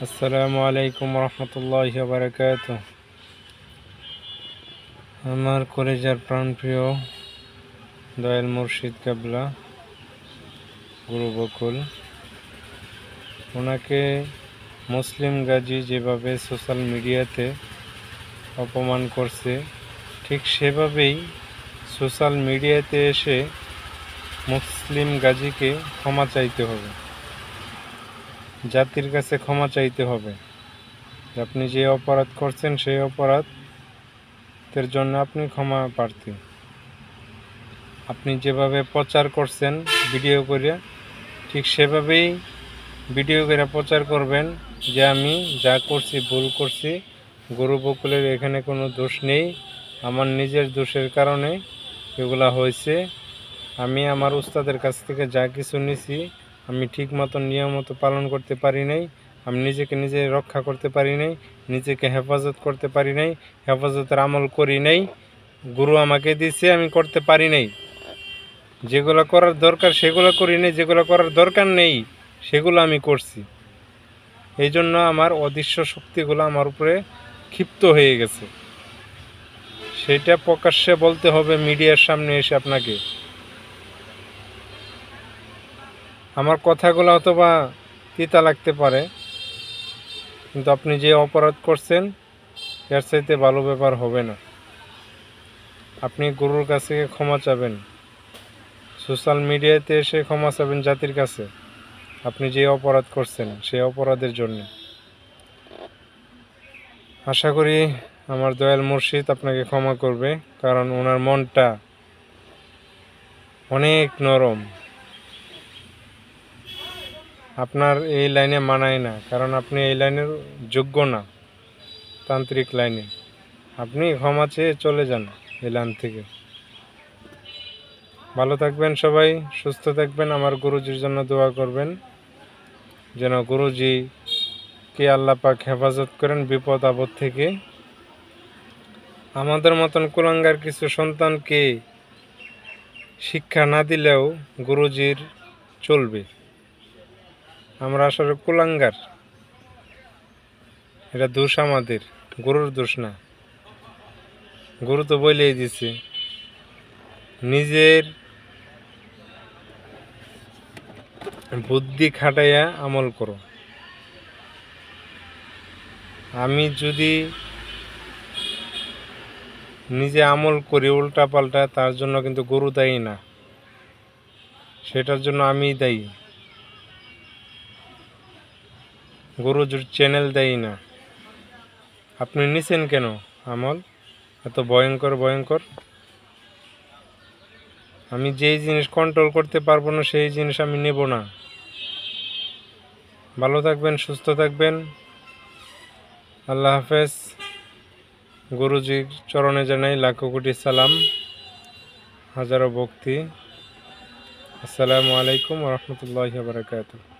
আসসালামু আলাইকুম রহমতুল্লাহি ওয়া বারাকাতুহু। আমার কলেজার প্রাণপ্রিয় দয়াল মুর্শিদ কাবলা গুরু বকুল, ওনাকে মুসলিম গাজী যেভাবে সোশ্যাল মিডিয়াতে অপমান করছে, ঠিক সেভাবেই সোশ্যাল মিডিয়াতে এসে মুসলিম গাজীকে ক্ষমা চাইতে হবে, জাতির কাছে ক্ষমা চাইতে হবে। আপনি যে অপরাধ করছেন সেই অপরাধের জন্য আপনি ক্ষমা প্রার্থী। আপনি যেভাবে প্রচার করছেন ভিডিও করে, ঠিক সেভাবেই ভিডিও করে প্রচার করবেন যে আমি যা করছি ভুল করছি, গুরু বকুলের এখানে কোনো দোষ নেই, আমার নিজের দোষের কারণে এগুলা হয়েছে। আমি আমার উস্তাদের কাছ থেকে যা কিছু নিছি আমি ঠিক মতো নিয়ম মতো পালন করতে পারি নাই, আমি নিজেকে নিজে রক্ষা করতে পারি নাই, নিজেকে হেফাজত করতে পারি নাই, হেফাজতের আমল করি নাই। গুরু আমাকে দিয়েছে, আমি করতে পারি নাই। যেগুলো করার দরকার সেগুলো করি নাই, যেগুলো করার দরকার নেই সেগুলো আমি করছি। এই জন্য আমার অদৃশ্য শক্তিগুলো আমার উপরে ক্ষিপ্ত হয়ে গেছে। সেটা প্রকাশ্যে বলতে হবে মিডিয়ার সামনে এসে আপনাকে। আমার কথাগুলো অথবা তিতা লাগতে পারে, কিন্তু আপনি যে অপরাধ করছেন এর চাইতে ভালো ব্যাপার হবে না। আপনি গুরুর কাছে ক্ষমা চাবেন, সোশ্যাল মিডিয়াতে এসে ক্ষমা চাবেন জাতির কাছে, আপনি যে অপরাধ করছেন সেই অপরাধের জন্য। আশা করি আমার দয়াল মুর্শিদ আপনাকে ক্ষমা করবে, কারণ ওনার মনটা অনেক নরম। আপনার এই লাইনে মানায় না, কারণ আপনি এই লাইনের যোগ্য না, তান্ত্রিক লাইনে। আপনি ক্ষমা চেয়ে চলে যান এই লাইন থেকে। ভালো থাকবেন সবাই, সুস্থ থাকবেন। আমার গুরুজির জন্য দোয়া করবেন যেন গুরুজিকে আল্লাহ পাক হেফাজত করেন বিপদ আপদ থেকে। আমাদের মতন কুলাঙ্গার কিছু সন্তানকে শিক্ষা না দিলেও গুরুজির চলবে। আমরা আসলে কুলাঙ্গার, এটা দোষ আমাদের, গুরুর দোষ না। গুরু তো বলেই দিছে নিজের বুদ্ধি খাটাইয়া আমল করো। আমি যদি নিজে আমল করি উল্টা পাল্টা, তার জন্য কিন্তু গুরু দায়ী না, সেটার জন্য আমি দায়ী, গুরুর চ্যানেল দায়ী না। আপনি নিছেন কেন আমল এত ভয়ঙ্কর ভয়ঙ্কর? আমি যেই জিনিস কন্ট্রোল করতে পারবো না সেই জিনিস আমি নেব না। ভালো থাকবেন, সুস্থ থাকবেন। আল্লাহ হাফেজ। গুরুজির চরণে জানাই লাখো কোটি সালাম, হাজারো ভক্তি। আসসালামু আলাইকুম রহমতুল্লাহি ওয়া বারাকাতুহু।